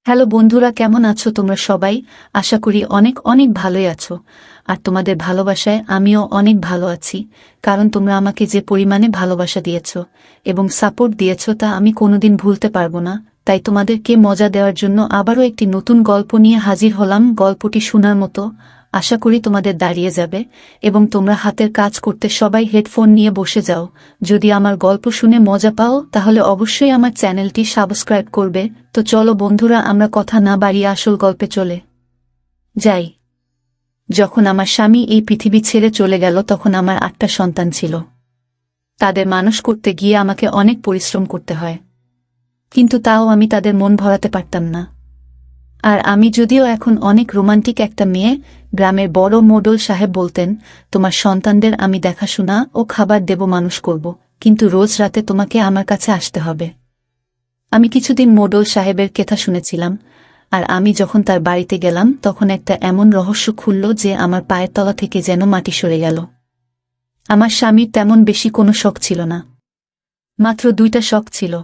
Hello বন্ধুরা, কেমন আছো তোমরা সবাই? আশা করি অনেক অনেক ভালোই আছো। আর তোমাদের ভালোবাসায় আমিও অনেক ভালো আছি, কারণ তোমরা আমাকে যে পরিমাণে ভালোবাসা দিয়েছো এবং সাপোর্ট দিয়েছো তা আমি কোনোদিন ভুলতে পারবো না। তাই তোমাদেরকে মজা দেওয়ার জন্য আবারও একটি নতুন গল্প নিয়ে হাজির হলাম। গল্পটি শোনার মতো, আশা করি তোমাদের দাঁড়িয়ে যাবে এবং তোমরা হাতের কাজ করতে সবাই হেডফোন নিয়ে বসে যাও। যদি আমার গল্প শুনে মজা পাও তাহলে অবশ্যই আমার চ্যানেলটি সাবস্ক্রাইব করবে। তো চলো বন্ধুরা, আমরা কথা না বাড়িয়ে আসল গল্পে চলে যাই। যখন আমার স্বামী এই পৃথিবী ছেড়ে চলে গেল তখন আমার 8টা সন্তান ছিল। তাদের মানুষ করতে গিয়ে আমাকে অনেক পরিশ্রম করতে হয়, কিন্তু তাও আমি তাদের মন ভরাতে পারতাম না। আর আমি যদিও এখন অনেক রোমান্টিক একটা মেয়ে, গ্রামের বড় মোডল সাহেব বলতেন, তোমার সন্তানদের আমি দেখাশোনা ও খাবার দেব, মানুষ করব, কিন্তু রোজ রাতে তোমাকে আমার কাছে আসতে হবে। আমি কিছুদিন মোডল সাহেবের কথা শুনেছিলাম, আর আমি যখন তার বাড়িতে গেলাম তখন একটা এমন রহস্য খুলল যে আমার পায়ের তলা থেকে যেন মাটি সরে গেল। আমার স্বামীর তেমন বেশি কোনো শখ ছিল না, মাত্র 2টা শখ ছিল।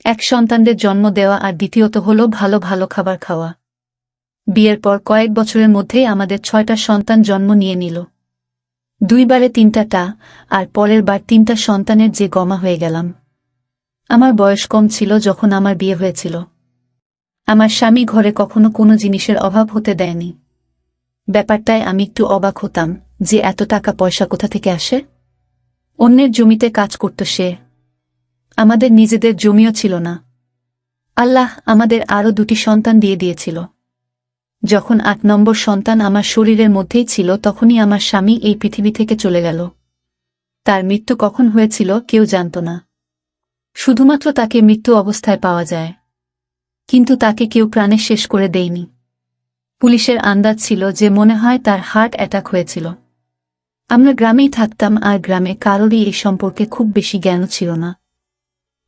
এক, সন্তানদের জন্ম দেওয়া, আর দ্বিতীয়ত হলো ভালো ভালো খাবার খাওয়া। বিয়ের পর কয়েক বছরের মধ্যেই আমাদের 6টা সন্তান জন্ম নিয়ে নিল। 2বারে 3টা, আর পরের বার 3টা সন্তানের যে গমা হয়ে গেলাম। আমার বয়স কম ছিল যখন আমার বিয়ে হয়েছিল। আমার স্বামী ঘরে কখনো কোনো জিনিসের অভাব হতে দেয়নি। ব্যাপারটায় আমি একটু অবাক হতাম যে এত টাকা পয়সা কোথা থেকে আসে। অন্যের জমিতে কাজ করত সে, আমাদের নিজেদের জমিও ছিল না। আল্লাহ আমাদের আরও 2টি সন্তান দিয়ে দিয়েছিল। যখন 8 নম্বর সন্তান আমার শরীরের মধ্যেই ছিল তখনই আমার স্বামী এই পৃথিবী থেকে চলে গেল। তার মৃত্যু কখন হয়েছিল কেউ জানত না, শুধুমাত্র তাকে মৃত্যু অবস্থায় পাওয়া যায়, কিন্তু তাকে কেউ প্রাণে শেষ করে দেয়নি। পুলিশের আন্দাজ ছিল যে মনে হয় তার হার্ট অ্যাটাক হয়েছিল। আমরা গ্রামেই থাকতাম, আর গ্রামে কারোরই এই সম্পর্কে খুব বেশি জ্ঞান ছিল না।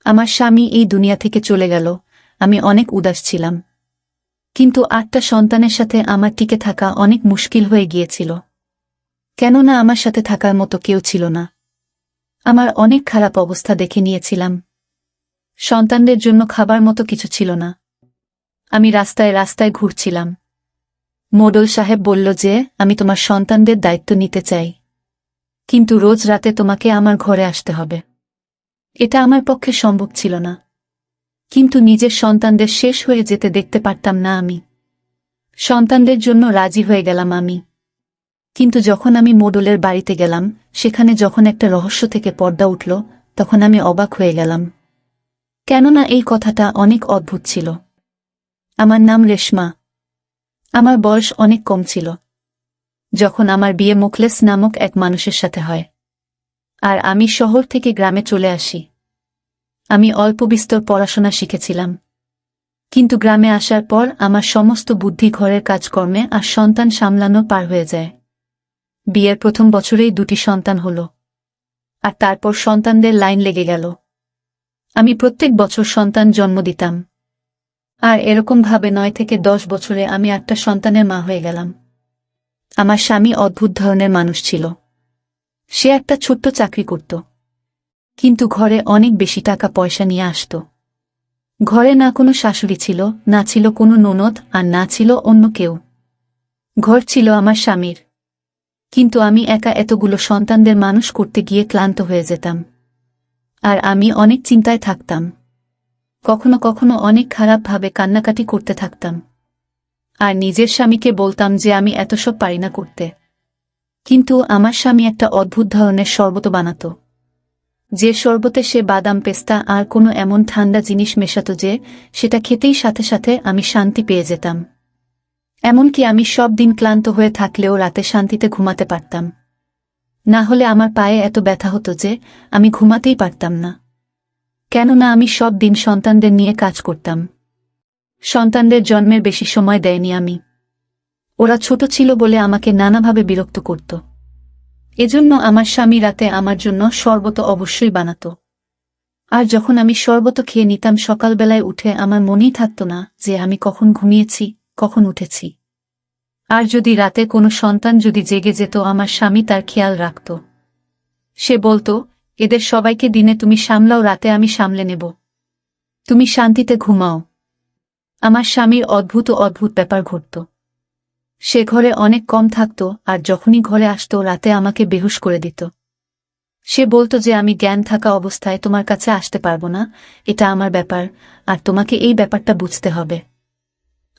আমার স্বামী এই দুনিয়া থেকে চলে গেল, আমি অনেক উদাস ছিলাম, কিন্তু 8টা সন্তানের সাথে আমার টিকে থাকা অনেক মুশকিল হয়ে গিয়েছিল। কেননা আমার সাথে থাকার মতো কেউ ছিল না। আমার অনেক খারাপ অবস্থা দেখে নিয়েছিলাম। সন্তানদের জন্য খাবার মতো কিছু ছিল না। আমি রাস্তায় রাস্তায় ঘুরছিলাম। মোডল সাহেব বলল যে আমি তোমার সন্তানদের দায়িত্ব নিতে চাই, কিন্তু রোজ রাতে তোমাকে আমার ঘরে আসতে হবে। এটা আমার পক্ষে সম্ভব ছিল না, কিন্তু নিজের সন্তানদের শেষ হয়ে যেতে দেখতে পারতাম না আমি। সন্তানদের জন্য রাজি হয়ে গেলাম আমি। কিন্তু যখন আমি মোডলের বাড়িতে গেলাম, সেখানে যখন একটা রহস্য থেকে পর্দা উঠল, তখন আমি অবাক হয়ে গেলাম। কেননা এই কথাটা অনেক অদ্ভুত ছিল। আমার নাম রেশমা। আমার বয়স অনেক কম ছিল যখন আমার বিয়ে মুখলেস নামক এক মানুষের সাথে হয়, আর আমি শহর থেকে গ্রামে চলে আসি। আমি অল্প বিস্তর পড়াশোনা শিখেছিলাম, কিন্তু গ্রামে আসার পর আমার সমস্ত বুদ্ধি ঘরের কাজকর্মে আর সন্তান সামলানো পার হয়ে যায়। বিয়ের প্রথম বছরেই 2টি সন্তান হলো, আর তারপর সন্তানদের লাইন লেগে গেল। আমি প্রত্যেক বছর সন্তান জন্ম দিতাম, আর এরকমভাবে 9 থেকে 10 বছরে আমি 8টা সন্তানের মা হয়ে গেলাম। আমার স্বামী অদ্ভুত ধরনের মানুষ ছিল। সে একটা ছোট্ট চাকরি করত, কিন্তু ঘরে অনেক বেশি টাকা পয়সা নিয়ে আসত। ঘরে না কোনো শাশুড়ি ছিল, না ছিল কোনো ননদ, আর না ছিল অন্য কেউ। ঘর ছিল আমার স্বামীর, কিন্তু আমি একা এতগুলো সন্তানদের মানুষ করতে গিয়ে ক্লান্ত হয়ে যেতাম। আর আমি অনেক চিন্তায় থাকতাম, কখনো কখনো অনেক খারাপভাবে কান্নাকাটি করতে থাকতাম। আর নিজের স্বামীকে বলতাম যে আমি এত সব পারি না করতে। কিন্তু আমার স্বামী একটা অদ্ভুত ধরনের শরবত বানাত, যে শরবতে সে বাদাম, পেস্তা আর কোনো এমন ঠান্ডা জিনিস মেশাত যে সেটা খেতেই সাথে সাথে আমি শান্তি পেয়ে যেতাম। এমনকি আমি সব দিন ক্লান্ত হয়ে থাকলেও রাতে শান্তিতে ঘুমাতে পারতাম। না হলে আমার পায়ে এত ব্যথা হতো যে আমি ঘুমাতেই পারতাম না, কেননা আমি সব দিন সন্তানদের নিয়ে কাজ করতাম। সন্তানদের জন্মের বেশি সময় দেয়নি আমি। ওরা ছোট ছিল বলে আমাকে নানাভাবে বিরক্ত করত। এজন্য আমার স্বামী রাতে আমার জন্য শরবত অবশ্যই বানাত। আর যখন আমি শরবত খেয়ে নিতাম, সকালবেলায় উঠে আমার মনেই থাকত না যে আমি কখন ঘুমিয়েছি, কখন উঠেছি। আর যদি রাতে কোনো সন্তান যদি জেগে যেত, আমার স্বামী তার খেয়াল রাখত। সে বলতো, এদের সবাইকে দিনে তুমি সামলাও, রাতে আমি সামলে নেব, তুমি শান্তিতে ঘুমাও। আমার স্বামীর অদ্ভুত অদ্ভুত ব্যাপার ঘটত। সে ঘরে অনেক কম থাকত, আর যখনই ঘরে আসত রাতে আমাকে বেহুশ করে দিত। সে বলতো যে আমি জ্ঞান থাকা অবস্থায় তোমার কাছে আসতে পারবো না, এটা আমার ব্যাপার, আর তোমাকে এই ব্যাপারটা বুঝতে হবে।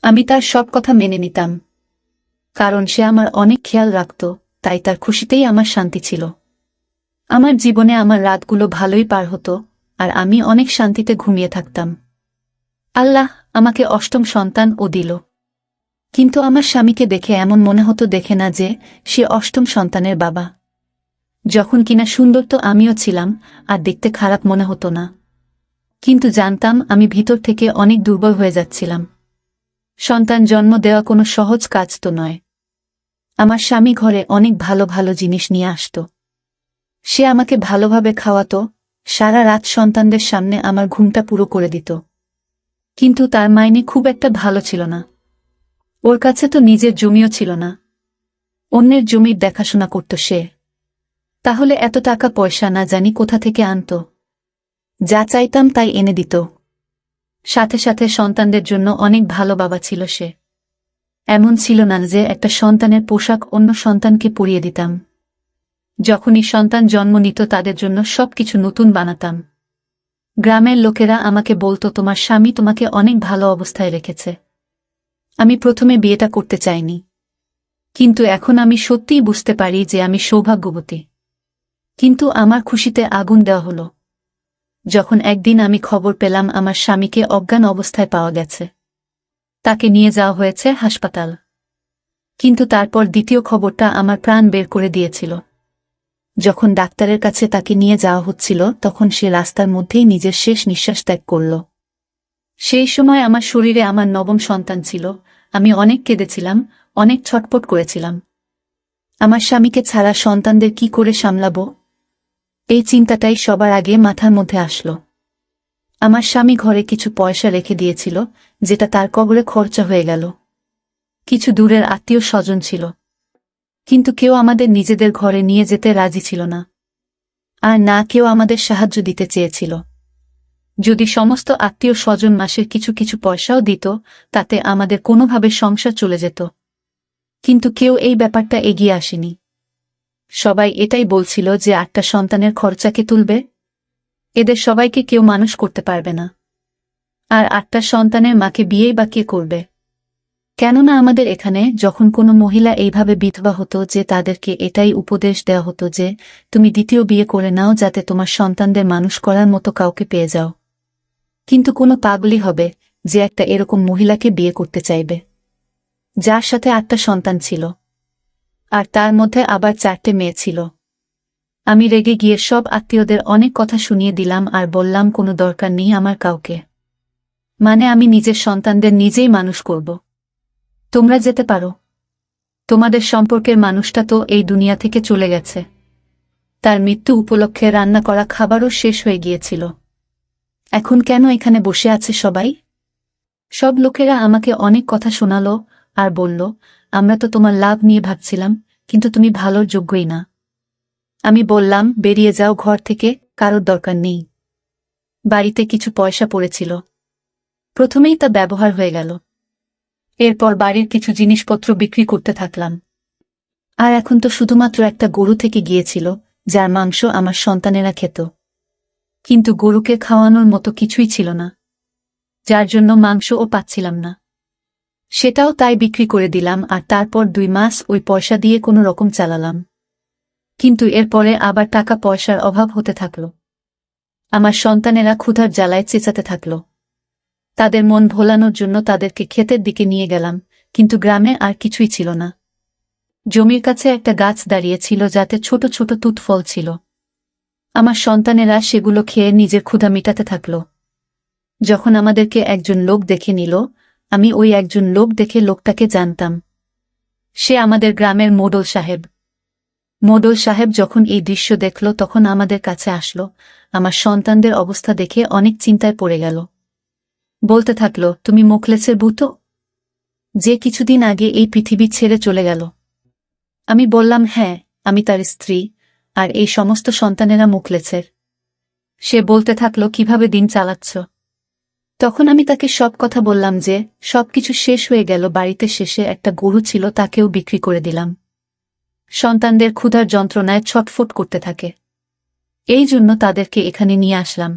আমি তার সব কথা মেনে নিতাম, কারণ সে আমার অনেক খেয়াল রাখত, তাই তার খুশিতেই আমার শান্তি ছিল। আমার জীবনে আমার রাতগুলো ভালোই পার হতো, আর আমি অনেক শান্তিতে ঘুমিয়ে থাকতাম। আল্লাহ আমাকে অষ্টম সন্তান ও দিল, কিন্তু আমার স্বামীকে দেখে এমন মনে হতো দেখে না যে সে অষ্টম সন্তানের বাবা। যখন কিনা সুন্দর তো আমিও ছিলাম, আর দেখতে খারাপ মনে হতো না, কিন্তু জানতাম আমি ভিতর থেকে অনেক দুর্বল হয়ে যাচ্ছিলাম। সন্তান জন্ম দেওয়া কোনো সহজ কাজ তো নয়। আমার স্বামী ঘরে অনেক ভালো ভালো জিনিস নিয়ে আসত। সে আমাকে ভালোভাবে খাওয়াতো, সারা রাত সন্তানদের সামনে আমার ঘুমটা পুরো করে দিত। কিন্তু তার মাইনে খুব একটা ভালো ছিল না। ওর কাছে তো নিজের জমিও ছিল না, অন্যের জমির দেখাশোনা করত সে। তাহলে এত টাকা পয়সা না জানি কোথা থেকে আনত। যা চাইতাম তাই এনে দিত। সাথে সাথে সন্তানদের জন্য অনেক ভালো বাবা ছিল সে। এমন ছিল না যে একটা সন্তানের পোশাক অন্য সন্তানকে পরিয়ে দিতাম। যখনই সন্তান জন্ম নিত তাদের জন্য সবকিছু নতুন বানাতাম। গ্রামের লোকেরা আমাকে বলতো তোমার স্বামী তোমাকে অনেক ভালো অবস্থায় রেখেছে। আমি প্রথমে বিয়েটা করতে চাইনি, কিন্তু এখন আমি সত্যিই বুঝতে পারি যে আমি সৌভাগ্যবতী। কিন্তু আমার খুশিতে আগুন দেওয়া হলো যখন একদিন আমি খবর পেলাম আমার স্বামীকে অজ্ঞান অবস্থায় পাওয়া গেছে। তাকে নিয়ে যাওয়া হয়েছে হাসপাতাল। কিন্তু তারপর দ্বিতীয় খবরটা আমার প্রাণ বের করে দিয়েছিল। যখন ডাক্তারের কাছে তাকে নিয়ে যাওয়া হচ্ছিল তখন সে রাস্তার মধ্যেই নিজের শেষ নিঃশ্বাস ত্যাগ করল। সেই সময় আমার শরীরে আমার নবম সন্তান ছিল। আমি অনেক কেঁদেছিলাম, অনেক ছটপট করেছিলাম। আমার স্বামীকে ছাড়া সন্তানদের কি করে সামলাবো, এই চিন্তাটাই সবার আগে মাথার মধ্যে আসলো। আমার স্বামী ঘরে কিছু পয়সা রেখে দিয়েছিল, যেটা তার কবরে খরচা হয়ে গেল। কিছু দূরের আত্মীয় স্বজন ছিল, কিন্তু কেউ আমাদের নিজেদের ঘরে নিয়ে যেতে রাজি ছিল না, আর না কেউ আমাদের সাহায্য দিতে চেয়েছিল। যদি সমস্ত আত্মীয় স্বজন মাসের কিছু কিছু পয়সাও দিত, তাতে আমাদের কোনোভাবে সংসার চলে যেত। কিন্তু কেউ এই ব্যাপারটা এগিয়ে আসেনি। সবাই এটাই বলছিল যে 8টা সন্তানের খরচা কে তুলবে? এদের সবাইকে কেউ মানুষ করতে পারবে না, আর 8টা সন্তানের মাকে বিয়েই বা কে করবে? কেননা আমাদের এখানে যখন কোনো মহিলা এইভাবে বিধবা হতো যে তাদেরকে এটাই উপদেশ দেওয়া হতো যে তুমি দ্বিতীয় বিয়ে করে নাও যাতে তোমার সন্তানদের মানুষ করার মতো কাউকে পেয়ে যাও। কিন্তু কোনো পাগলই হবে যে একটা এরকম মহিলাকে বিয়ে করতে চাইবে, যার সাথে 8টা সন্তান ছিল, আর তার মধ্যে আবার 4টে মেয়ে ছিল। আমি রেগে গিয়ে সব আত্মীয়দের অনেক কথা শুনিয়ে দিলাম আর বললাম কোনো দরকার নেই আমার কাউকে, মানে আমি নিজের সন্তানদের নিজেই মানুষ করব। তোমরা যেতে পারো। তোমাদের সম্পর্কের মানুষটা তো এই দুনিয়া থেকে চলে গেছে। তার মৃত্যু উপলক্ষে রান্না করা খাবারও শেষ হয়ে গিয়েছিল। এখন কেন এখানে বসে আছে সবাই? সব লোকেরা আমাকে অনেক কথা শোনালো আর বলল, আমরা তো তোমার লাভ নিয়ে ভাবছিলাম, কিন্তু তুমি ভালোর যোগ্যই না। আমি বললাম, বেরিয়ে যাও ঘর থেকে, কারোর দরকার নেই। বাড়িতে কিছু পয়সা পড়েছিল, প্রথমেই তা ব্যবহার হয়ে গেল। এরপর বাড়ির কিছু জিনিসপত্র বিক্রি করতে থাকলাম। আর এখন তো শুধুমাত্র একটা গরু থেকে গিয়েছিল, যার মাংস আমার সন্তানেরা খেত। কিন্তু গরুকে খাওয়ানোর মতো কিছুই ছিল না, যার জন্য মাংসও পাচ্ছিলাম না। সেটাও তাই বিক্রি করে দিলাম, আর তারপর 2 মাস ওই পয়সা দিয়ে কোনো রকম চালালাম। কিন্তু এরপরে আবার টাকা পয়সার অভাব হতে থাকল। আমার সন্তানেরা ক্ষুধার জ্বালায় চেঁচাতে থাকল। তাদের মন ভোলানোর জন্য তাদেরকে ক্ষেতের দিকে নিয়ে গেলাম, কিন্তু গ্রামে আর কিছুই ছিল না। জমির কাছে একটা গাছ দাঁড়িয়েছিল যাতে ছোট ছোট তুত ফল ছিল। আমার সন্তানেরা সেগুলো খেয়ে নিজের ক্ষুধা মিটাতে থাকল। যখন আমাদেরকে একজন লোক দেখে নিল, আমি ওই একজন লোক দেখে লোকটাকে জানতাম। সে আমাদের গ্রামের মোডল সাহেব। মোডল সাহেব যখন এই দৃশ্য দেখল তখন আমাদের কাছে আসলো। আমার সন্তানদের অবস্থা দেখে অনেক চিন্তায় পড়ে গেল। বলতে থাকল, তুমি মোখলেসের বউ তো, যে কিছুদিন আগে এই পৃথিবী ছেড়ে চলে গেল? আমি বললাম, হ্যাঁ, আমি তার স্ত্রী, আর এই সমস্ত সন্তানেরা মোখলেসের। সে বলতে থাকল, কিভাবে দিন চালাচ্ছ? তখন আমি তাকে সব কথা বললাম যে সবকিছু শেষ হয়ে গেল, বাড়িতে শেষে একটা গরু ছিল, তাকেও বিক্রি করে দিলাম। সন্তানদের ক্ষুধার যন্ত্রণায় ছটফট করতে থাকে, এই জন্য তাদেরকে এখানে নিয়ে আসলাম।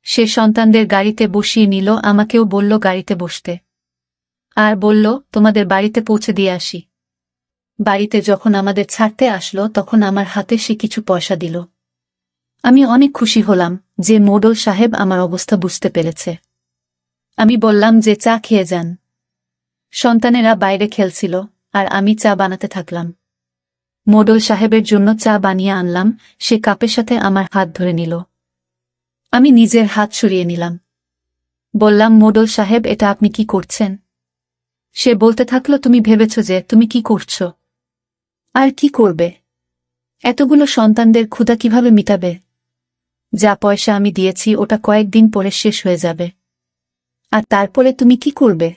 সে সন্তানদের গাড়িতে বসিয়ে নিল, আমাকেও বলল গাড়িতে বসতে, আর বলল তোমাদের বাড়িতে পৌঁছে দিয়ে আসি। বাড়িতে যখন আমাদের ছাড়তে আসলো তখন আমার হাতে সে কিছু পয়সা দিল। আমি অনেক খুশি হলাম যে মোডল সাহেব আমার অবস্থা বুঝতে পেরেছে। আমি বললাম যে চা খেয়ে যান। সন্তানেরা বাইরে খেলছিল আর আমি চা বানাতে থাকলাম। মোডল সাহেবের জন্য চা বানিয়ে আনলাম, সে কাপের সাথে আমার হাত ধরে নিল। আমি নিজের হাত সরিয়ে নিলাম। বললাম, মোডল সাহেব, এটা আপনি কি করছেন? সে বলতে থাকলো, তুমি ভেবেছ যে তুমি কি করছ? আর কি করবে? এতগুলো সন্তানদের ক্ষুধা কিভাবে মিটাবে? যা পয়সা আমি দিয়েছি ওটা কয়েকদিন পরে শেষ হয়ে যাবে, আর তারপরে তুমি কি করবে?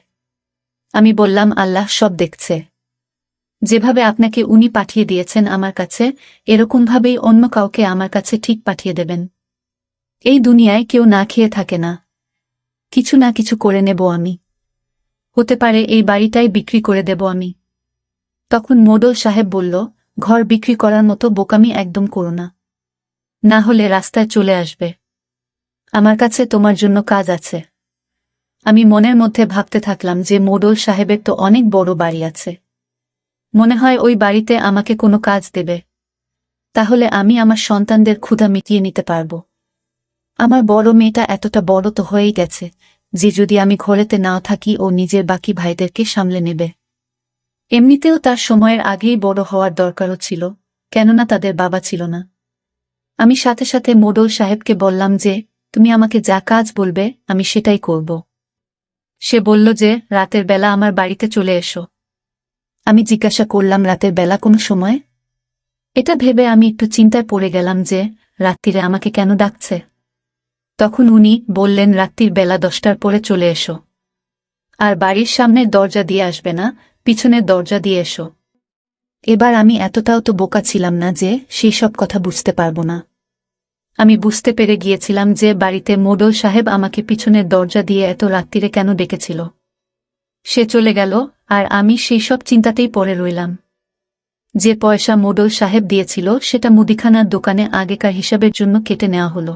আমি বললাম, আল্লাহ সব দেখছে। যেভাবে আপনাকে উনি পাঠিয়ে দিয়েছেন আমার কাছে, এরকমভাবেই অন্য কাউকে আমার কাছে ঠিক পাঠিয়ে দেবেন। এই দুনিয়ায় কেউ না খেয়ে থাকে না, কিছু না কিছু করে নেব আমি। হতে পারে এই বাড়িটাই বিক্রি করে দেব আমি। তখন মোডল সাহেব বলল, ঘর বিক্রি করার মতো বোকামি একদম করো না, না হলে রাস্তায় চলে আসবে। আমার কাছে তোমার জন্য কাজ আছে। আমি মনের মধ্যে ভাবতে থাকলাম যে মোডল সাহেবের তো অনেক বড় বাড়ি আছে, মনে হয় ওই বাড়িতে আমাকে কোনো কাজ দেবে, তাহলে আমি আমার সন্তানদের ক্ষুধা মিটিয়ে নিতে পারব। আমার বড় মেয়েটা এতটা বড় তো হয়েই গেছে যে যদি আমি ঘরেতে নাও থাকি ও নিজের বাকি ভাইদেরকে সামলে নেবে। এমনিতেও তার সময়ের আগেই বড় হওয়ার দরকারও ছিল, কেননা তাদের বাবা ছিল না। আমি সাথে সাথে মোডল সাহেবকে বললাম যে তুমি আমাকে যা কাজ বলবে আমি সেটাই করব। সে বলল যে রাতের বেলা আমার বাড়িতে চলে এসো। আমি জিজ্ঞাসা করলাম, রাতের বেলা কোনো সময়? এটা ভেবে আমি একটু চিন্তায় পড়ে গেলাম যে রাত্রিরে আমাকে কেন ডাকছে। তখন উনি বললেন, রাত্রির বেলা 10টার পরে চলে এসো, আর বাড়ির সামনের দরজা দিয়ে আসবে না, পিছনের দরজা দিয়ে এসো। এবার আমি এতটাও তো বোকা ছিলাম না যে সেই সব কথা বুঝতে পারব না। আমি বুঝতে পেরে গিয়েছিলাম যে বাড়িতে মোডল সাহেব আমাকে পিছনের দরজা দিয়ে এত রাত্রিরে কেন ডেকেছিল। সে চলে গেল আর আমি সেই সব চিন্তাতেই পড়ে রইলাম। যে পয়সা মোডল সাহেব দিয়েছিল সেটা মুদিখানার দোকানে আগেকার হিসাবের জন্য কেটে নেওয়া হলো,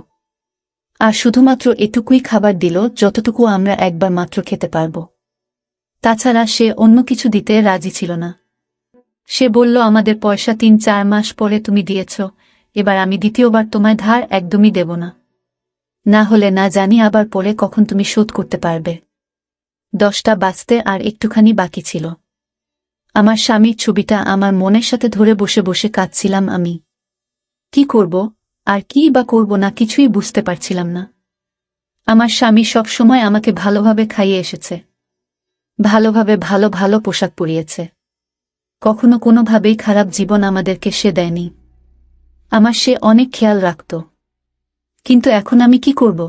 আর শুধুমাত্র এটুকুই খাবার দিল যতটুকু আমরা একবার মাত্র খেতে পারব। তাছাড়া সে অন্য কিছু দিতে রাজি ছিল না। সে বলল, আমাদের পয়সা 3-4 মাস পরে তুমি দিয়েছ, এবার আমি দ্বিতীয়বার তোমায় ধার একদমই দেব না, না হলে না জানি আবার পরে কখন তুমি শোধ করতে পারবে। 10টা বাজতে আর একটুখানি বাকি ছিল। আমার স্বামীর ছবিটা আমার মনের সাথে ধরে বসে বসে কাঁদছিলাম আমি। কি করব আর কি বা করব না কিছুই বুঝতে পারছিলাম না। আমার স্বামী সব সময় আমাকে ভালোভাবে খাইয়ে এসেছে, ভালোভাবে ভালো ভালো পোশাক পরিয়েছে, কখনো কোনোভাবেই খারাপ জীবন আমাদেরকে সে দেয়নি। আমার সে অনেক খেয়াল রাখত। কিন্তু এখন আমি কি করব?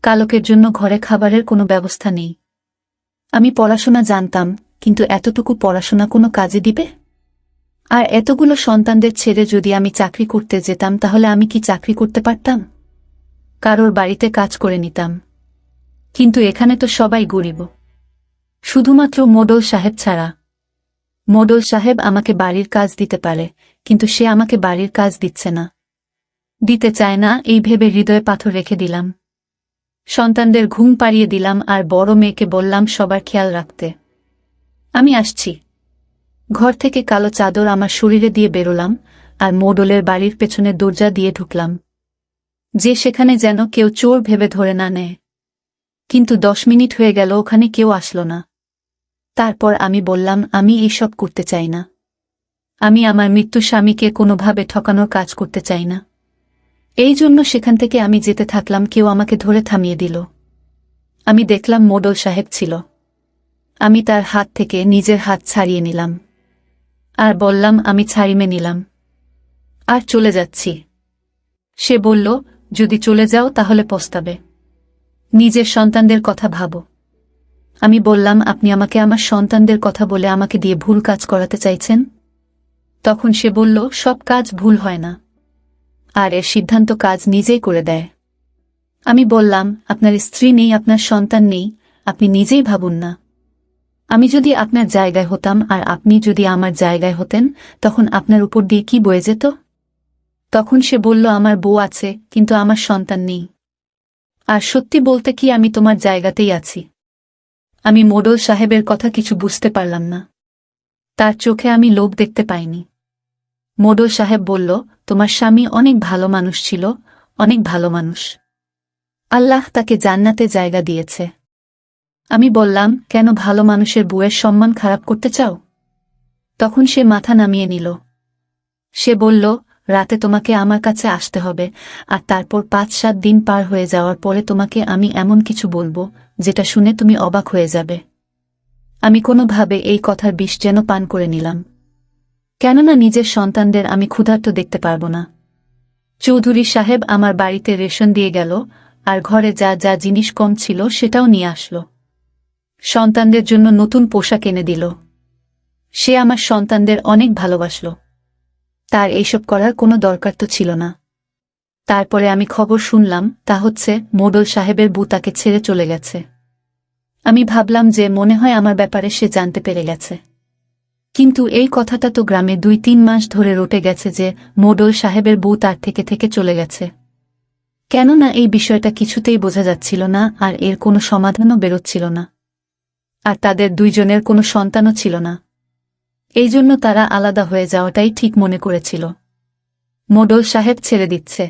কালকের জন্য ঘরে খাবারের কোনো ব্যবস্থা নেই। আমি পড়াশোনা জানতাম, কিন্তু এতটুকু পড়াশোনা কোনো কাজে দিবে? আর এতগুলো সন্তানদের ছেড়ে যদি আমি চাকরি করতে যেতাম তাহলে আমি কি চাকরি করতে পারতাম? কারোর বাড়িতে কাজ করে নিতাম। কিন্তু এখানে তো সবাই গরিব, শুধুমাত্র মোডল সাহেব ছাড়া। মোডল সাহেব আমাকে বাড়ির কাজ দিতে পারে, কিন্তু সে আমাকে বাড়ির কাজ দিচ্ছে না, দিতে চায় না, এই ভেবে হৃদয়ে পাথর রেখে দিলাম। সন্তানদের ঘুম পাড়িয়ে দিলাম আর বড় মেয়েকে বললাম সবার খেয়াল রাখতে। আমি আসছি। ঘর থেকে কালো চাদর আমার শরীরে দিয়ে বেরোলাম আর মোডলের বাড়ির পেছনে দরজা দিয়ে ঢুকলাম, যে সেখানে যেন কেউ চোর ভেবে ধরে না নেয়। কিন্তু 10 মিনিট হয়ে গেল, ওখানে কেউ আসলো না। তারপর আমি বললাম, আমি এইসব করতে চাই না। আমি আমার মৃত্যু স্বামীকে কোনোভাবে ঠকানোর কাজ করতে চাই না। এই জন্য সেখান থেকে আমি যেতে থাকলাম, কেউ আমাকে ধরে থামিয়ে দিল। আমি দেখলাম মোডল সাহেব ছিল। আমি তার হাত থেকে নিজের হাত ছাড়িয়ে নিলাম আর বললাম, আমি ছাড়িয়ে নিলাম আর চলে যাচ্ছি। সে বলল, যদি চলে যাও তাহলে পস্তাবে, নিজের সন্তানদের কথা ভাবো। আমি বললাম, আপনি আমাকে আমার সন্তানদের কথা বলে আমাকে দিয়ে ভুল কাজ করাতে চাইছেন? তখন সে বলল, সব কাজ ভুল হয় না, আর এর সিদ্ধান্ত কাজ নিজেই করে দেয়। আমি বললাম, আপনার স্ত্রী নেই, আপনার সন্তান নেই, আপনি নিজেই ভাবুন না। আমি যদি আপনার জায়গায় হতাম আর আপনি যদি আমার জায়গায় হতেন, তখন আপনার উপর দিয়ে কি বয়ে যেত? তখন সে বলল, আমার বউ আছে, কিন্তু আমার সন্তান নেই। আর সত্যি বলতে কি, আমি তোমার জায়গাতেই আছি। আমি মোডল সাহেবের কথা কিছু বুঝতে পারলাম না। তার চোখে আমি লোভ দেখতে পাইনি। মোডল সাহেব বলল, তোমার স্বামী অনেক ভালো মানুষ ছিল, অনেক ভালো মানুষ। আল্লাহ তাকে জান্নাতে জায়গা দিয়েছে। আমি বললাম, কেন ভালো মানুষের বউয়ের সম্মান খারাপ করতে চাও? তখন সে মাথা নামিয়ে নিল। সে বলল, রাতে তোমাকে আমার কাছে আসতে হবে, আর তারপর ৫-৭ দিন পার হয়ে যাওয়ার পরে তোমাকে আমি এমন কিছু বলবো, যেটা শুনে তুমি অবাক হয়ে যাবে। আমি কোনোভাবে এই কথার বিষ যেন পান করে নিলাম, কেননা নিজের সন্তানদের আমি ক্ষুধার্ত দেখতে পারব না। চৌধুরী সাহেব আমার বাড়িতে রেশন দিয়ে গেল, আর ঘরে যা যা জিনিস কম ছিল সেটাও নিয়ে আসলো। সন্তানদের জন্য নতুন পোশাক এনে দিল। সে আমার সন্তানদের অনেক ভালোবাসল। তার এইসব করার কোনো দরকার তো ছিল না। তারপরে আমি খবর শুনলাম, তা হচ্ছে মোডল সাহেবের বউ তাকে ছেড়ে চলে গেছে। আমি ভাবলাম যে মনে হয় আমার ব্যাপারে সে জানতে পেরে গেছে। কিন্তু এই কথাটা তো গ্রামে ২-৩ মাস ধরে রটে গেছে যে মোডল সাহেবের বউ তার থেকে থেকে চলে গেছে। কেননা এই বিষয়টা কিছুতেই বোঝা যাচ্ছিল না, আর এর কোনো সমাধানও বেরোচ্ছিল না। আর তাদের দুইজনের কোনো সন্তানও ছিল না। এই জন্য তারা আলাদা হয়ে যাওয়াটাই ঠিক মনে করেছিল। মোডল সাহেব ছেড়ে দিচ্ছে।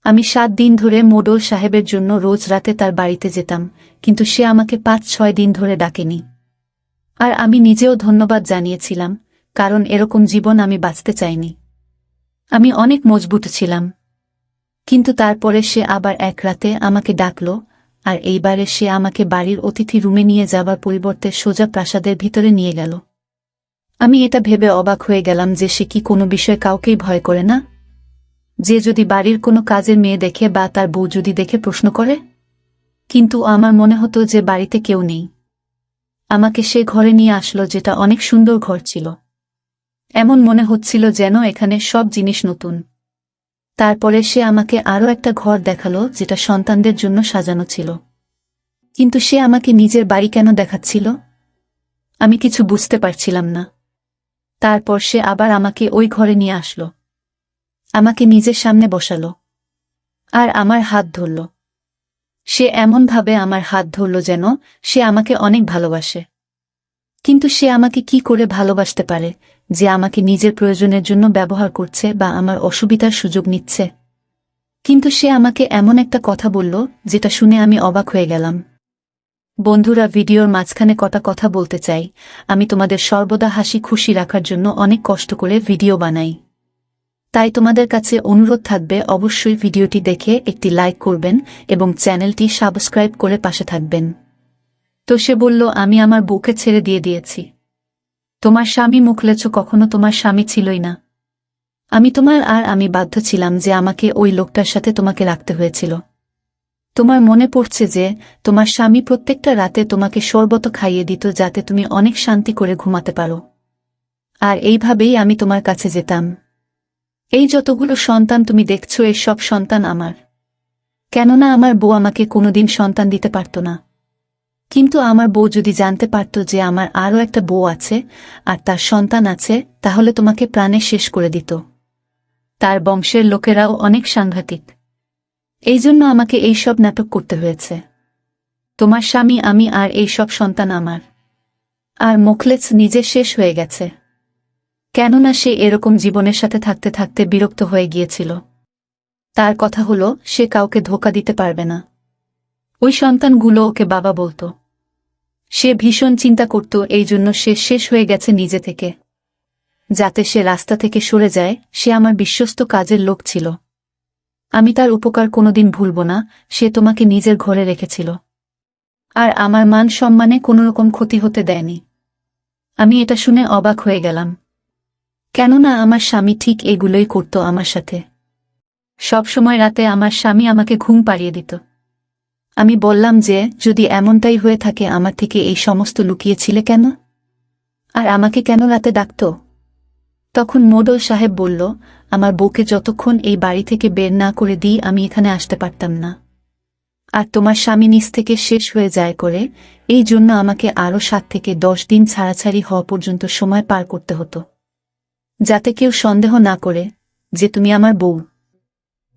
আমি ৭ দিন ধরে মোডল সাহেবের জন্য রোজ রাতে তার বাড়িতে যেতাম, কিন্তু সে আমাকে ৫-৬ দিন ধরে ডাকেনি। আর আমি নিজেও ধন্যবাদ জানিয়েছিলাম, কারণ এরকম জীবন আমি বাঁচতে চাইনি। আমি অনেক মজবুত ছিলাম। কিন্তু তারপরে সে আবার এক রাতে আমাকে ডাকল, আর এইবারে সে আমাকে বাড়ির অতিথি রুমে নিয়ে যাবার পরিবর্তে সোজা প্রাসাদের ভিতরে নিয়ে গেল। আমি এটা ভেবে অবাক হয়ে গেলাম যে সে কি কোনো বিষয়ে কাউকেই ভয় করে না? যে যদি বাড়ির কোনো কাজের মেয়ে দেখে বা তার বউ যদি দেখে প্রশ্ন করে? কিন্তু আমার মনে হতো যে বাড়িতে কেউ নেই। আমাকে সে ঘরে নিয়ে আসলো, যেটা অনেক সুন্দর ঘর ছিল। এমন মনে হচ্ছিল যেন এখানে সব জিনিস নতুন। তারপরে সে আমাকে আরও একটা ঘর দেখালো, যেটা সন্তানদের জন্য সাজানো ছিল। কিন্তু সে আমাকে নিজের বাড়ি কেন দেখাচ্ছিল? আমি কিছু বুঝতে পারছিলাম না। তারপর সে আবার আমাকে ওই ঘরে নিয়ে আসলো। আমাকে নিজের সামনে বসালো। আর আমার হাত ধরল। সে এমনভাবে আমার হাত ধরল যেন সে আমাকে অনেক ভালোবাসে। কিন্তু সে আমাকে কি করে ভালোবাসতে পারে, যে আমাকে নিজের প্রয়োজনের জন্য ব্যবহার করছে বা আমার অসুবিধার সুযোগ নিচ্ছে? কিন্তু সে আমাকে এমন একটা কথা বলল, যেটা শুনে আমি অবাক হয়ে গেলাম। বন্ধুরা, ভিডিওর মাঝখানে কটা কথা বলতে চাই। আমি তোমাদের সর্বদা হাসি খুশি রাখার জন্য অনেক কষ্ট করে ভিডিও বানাই। তাই তোমাদের কাছে অনুরোধ থাকবে, অবশ্যই ভিডিওটি দেখে একটি লাইক করবেন এবং চ্যানেলটি সাবস্ক্রাইব করে পাশে থাকবেন। তো সে বলল, আমি আমার বউকে ছেড়ে দিয়েছি। তোমার স্বামী মুখলেছ, কখনো তোমার স্বামী ছিলই না। আমি তোমার, আর আমি বাধ্য ছিলাম যে আমাকে ওই লোকটার সাথে তোমাকে রাখতে হয়েছিল। তোমার মনে পড়ছে যে তোমার স্বামী প্রত্যেকটা রাতে তোমাকে শরবত খাইয়ে দিত, যাতে তুমি অনেক শান্তি করে ঘুমাতে পারো। আর এইভাবেই আমি তোমার কাছে যেতাম। এই যতগুলো সন্তান তুমি দেখছো, এই সব সন্তান আমার। কেননা আমার বউ আমাকে কোনোদিন সন্তান দিতে পারত না। কিন্তু আমার বউ যদি জানতে পারত যে আমার আরও একটা বউ আছে আর তার সন্তান আছে, তাহলে তোমাকে প্রাণে শেষ করে দিত। তার বংশের লোকেরাও অনেক সাংঘাতিক। এই জন্য আমাকে এই সব নাটক করতে হয়েছে। তোমার স্বামী আমি, আর এই সব সন্তান আমার। আর মোখলেছ নিজে শেষ হয়ে গেছে, কেননা সে এরকম জীবনের সাথে থাকতে থাকতে বিরক্ত হয়ে গিয়েছিল। তার কথা হলো, সে কাউকে ধোঁকা দিতে পারবে না। ওই সন্তানগুলো ওকে বাবা বলতো। সে ভীষণ চিন্তা করত, এই জন্য সে শেষ হয়ে গেছে নিজে থেকে। যাতে সে রাস্তা থেকে সরে যায়, সে আমার বিশ্বস্ত কাজের লোক ছিল। আমি তার উপকার কোনোদিন ভুলব না। সে তোমাকে নিজের ঘরে রেখেছিল, আর আমার মান সম্মানে কোনোরকম ক্ষতি হতে দেয়নি। আমি এটা শুনে অবাক হয়ে গেলাম, কেননা আমার স্বামী ঠিক এগুলোই করত আমার সাথে। সবসময় রাতে আমার স্বামী আমাকে ঘুম পাড়িয়ে দিত। আমি বললাম যে যদি এমনটাই হয়ে থাকে, আমার থেকে এই সমস্ত লুকিয়েছিলে কেন? আর আমাকে কেন রাতে ডাকত? তখন মোডল সাহেব বলল, আমার বউকে যতক্ষণ এই বাড়ি থেকে বের না করে দিই, আমি এখানে আসতে পারতাম না। আর তোমার স্বামী নিজ থেকে শেষ হয়ে যায় করে, এই জন্য আমাকে আরও 7 থেকে 10 দিন ছাড়াছাড়ি হওয়া পর্যন্ত সময় পার করতে হতো, যাতে কেউ সন্দেহ না করে যে তুমি আমার বউ।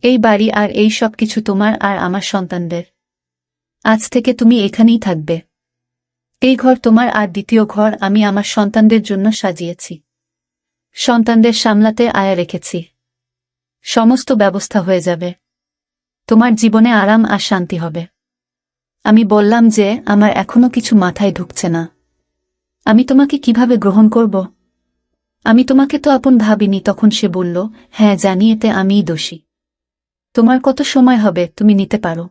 এই বাড়ি আর এই সব কিছু তোমার আর আমার সন্তানদের। আজ থেকে তুমি এখানেই থাকবে। এই ঘর তোমার, আর দ্বিতীয় ঘর আমি আমার সন্তানদের জন্য সাজিয়েছি। সন্তানদের সামলাতে আয়া রেখেছি। সমস্ত ব্যবস্থা হয়ে যাবে। তোমার জীবনে আরাম আর শান্তি হবে। আমি বললাম যে আমার এখনো কিছু মাথায় ঢুকছে না। আমি তোমাকে কিভাবে গ্রহণ করব? আমি তোমাকে তো আপন ভাবিনি। তখন সে বলল, হ্যাঁ জানি, এতে আমিই দোষী। তোমার কত সময় হবে, তুমি নিতে পারো,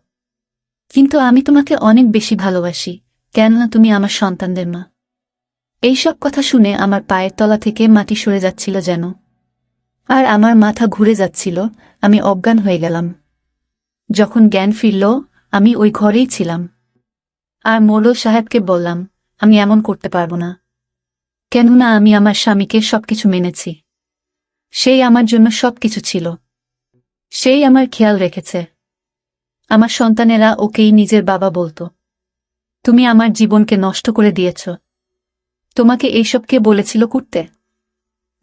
কিন্তু আমি তোমাকে অনেক বেশি ভালোবাসি, কেননা তুমি আমার সন্তানদের মা। এইসব কথা শুনে আমার পায়ের তলা থেকে মাটি সরে যাচ্ছিল যেন, আর আমার মাথা ঘুরে যাচ্ছিল। আমি অজ্ঞান হয়ে গেলাম। যখন জ্ঞান ফিরল, আমি ওই ঘরেই ছিলাম। আর মোড়ল সাহেবকে বললাম, আমি এমন করতে পারবো না, কেননা আমি আমার স্বামীকে সবকিছু মেনেছি। সেই আমার জন্য সবকিছু ছিল। সেই আমার খেয়াল রেখেছে। আমার সন্তানেরা ওকেই নিজের বাবা বলতো। তুমি আমার জীবনকে নষ্ট করে দিয়েছ। তোমাকে এইসব কে বলেছিল করতে?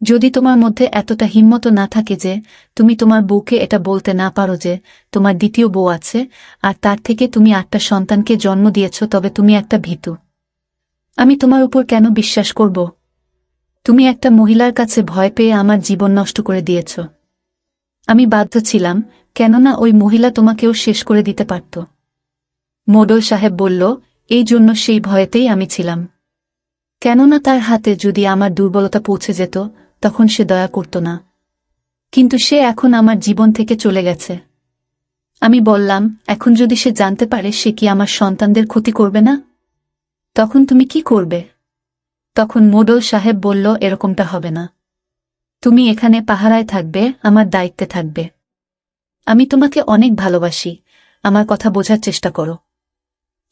যদি তোমার মধ্যে এতটা হিম্মত না থাকে যে তুমি তোমার বউকে এটা বলতে না পারো যে তোমার দ্বিতীয় বউ আছে, আর তার থেকে তুমি 8টা সন্তানকে জন্ম দিয়েছ, তবে তুমি একটা ভীতু। আমি তোমার উপর কেন বিশ্বাস করব? তুমি একটা মহিলার কাছে ভয় পেয়ে আমার জীবন নষ্ট করে দিয়েছ। আমি বাধ্য ছিলাম, কেননা ওই মহিলা তোমাকেও শেষ করে দিতে পারত। মোড়ল সাহেব বলল, এই জন্য সেই ভয়েতেই আমি ছিলাম, কেননা তার হাতে যদি আমার দুর্বলতা পৌঁছে যেত তখন সে দয়া করত না। কিন্তু সে এখন আমার জীবন থেকে চলে গেছে। আমি বললাম, এখন যদি সে জানতে পারে, সে কি আমার সন্তানদের ক্ষতি করবে না? তখন তুমি কি করবে? তখন মোড়ল সাহেব বলল, এরকমটা হবে না। তুমি এখানে পাহারায় থাকবে, আমার দায়িত্বে থাকবে। আমি তোমাকে অনেক ভালোবাসি, আমার কথা বোঝার চেষ্টা করো।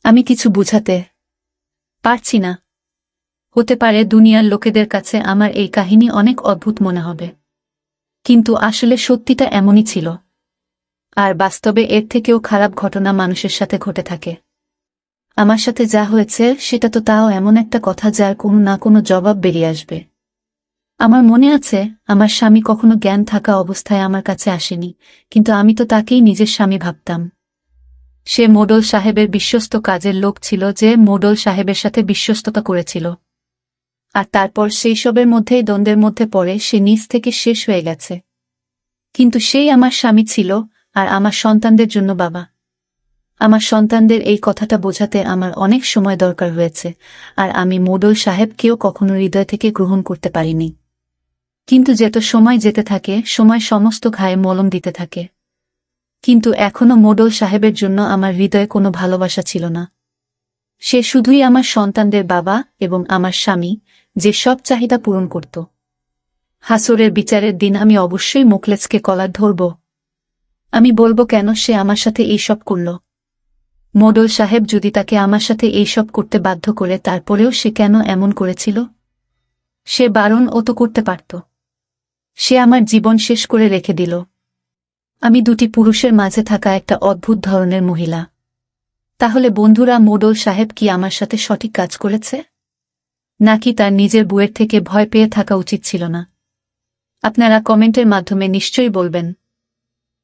আমি কিছু বুঝাতে পারছি না। হতে পারে দুনিয়ার লোকেদের কাছে আমার এই কাহিনী অনেক অদ্ভুত মনে হবে, কিন্তু আসলে সত্যিটা এমনই ছিল। আর বাস্তবে এর থেকেও খারাপ ঘটনা মানুষের সাথে ঘটে থাকে। আমার সাথে যা হয়েছে সেটা তো তাও এমন একটা কথা যার কোনো না কোনো জবাব বেরিয়ে আসবে। আমার মনে আছে, আমার স্বামী কখনো জ্ঞান থাকা অবস্থায় আমার কাছে আসেনি, কিন্তু আমি তো তাকেই নিজের স্বামী ভাবতাম। সে মোড়ল সাহেবের বিশ্বস্ত কাজের লোক ছিল, যে মোড়ল সাহেবের সাথে বিশ্বস্ততা করেছিল। আর তারপর সেই সবের মধ্যেই দ্বন্দ্বের মধ্যে পড়ে সে নিজ থেকে শেষ হয়ে গেছে। কিন্তু সেই আমার স্বামী ছিল, আর আমার সন্তানদের জন্য বাবা। আমার সন্তানদের এই কথাটা বোঝাতে আমার অনেক সময় দরকার হয়েছে, আর আমি মোড়ল সাহেবকেও কখনো হৃদয় থেকে গ্রহণ করতে পারিনি। কিন্তু যত সময় যেতে থাকে, সময় সমস্ত ঘায়ে মলম দিতে থাকে। কিন্তু এখনো মোড়ল সাহেবের জন্য আমার হৃদয়ে কোনো ভালোবাসা ছিল না। সে শুধুই আমার সন্তানদের বাবা এবং আমার স্বামী, যে সব চাহিদা পূরণ করত। হাসরের বিচারের দিন আমি অবশ্যই মোখলেসকে কলার ধরব। আমি বলবো কেন সে আমার সাথে এইসব করল। মোড়ল সাহেব যদি তাকে আমার সাথে এইসব করতে বাধ্য করে, তারপরেও সে কেন এমন করেছিল? সে বারণ ও তো করতে পারত। সে আমার জীবন শেষ করে রেখে দিল। আমি দুটি পুরুষের মাঝে থাকা একটা অদ্ভুত ধরনের মহিলা। তাহলে বন্ধুরা, মোড়ল সাহেব কি আমার সাথে সঠিক কাজ করেছে, নাকি তার নিজের বউয়ের থেকে ভয় পেয়ে থাকা উচিত ছিল না? আপনারা কমেন্টের মাধ্যমে নিশ্চয়ই বলবেন।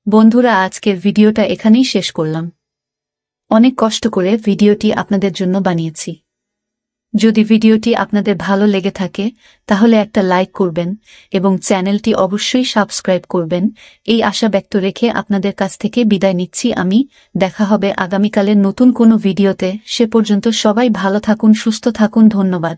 বন্ধুরা, আজকের ভিডিওটা এখানেই শেষ করলাম। অনেক কষ্ট করে ভিডিওটি আপনাদের জন্য বানিয়েছি। যদি ভিডিওটি আপনাদের ভালো লেগে থাকে তাহলে একটা লাইক করবেন এবং চ্যানেলটি অবশ্যই সাবস্ক্রাইব করবেন। এই আশা ব্যক্ত রেখে আপনাদের কাছ থেকে বিদায় নিচ্ছি আমি। দেখা হবে আগামীকালের নতুন কোনো ভিডিওতে। সে পর্যন্ত সবাই ভালো থাকুন, সুস্থ থাকুন। ধন্যবাদ।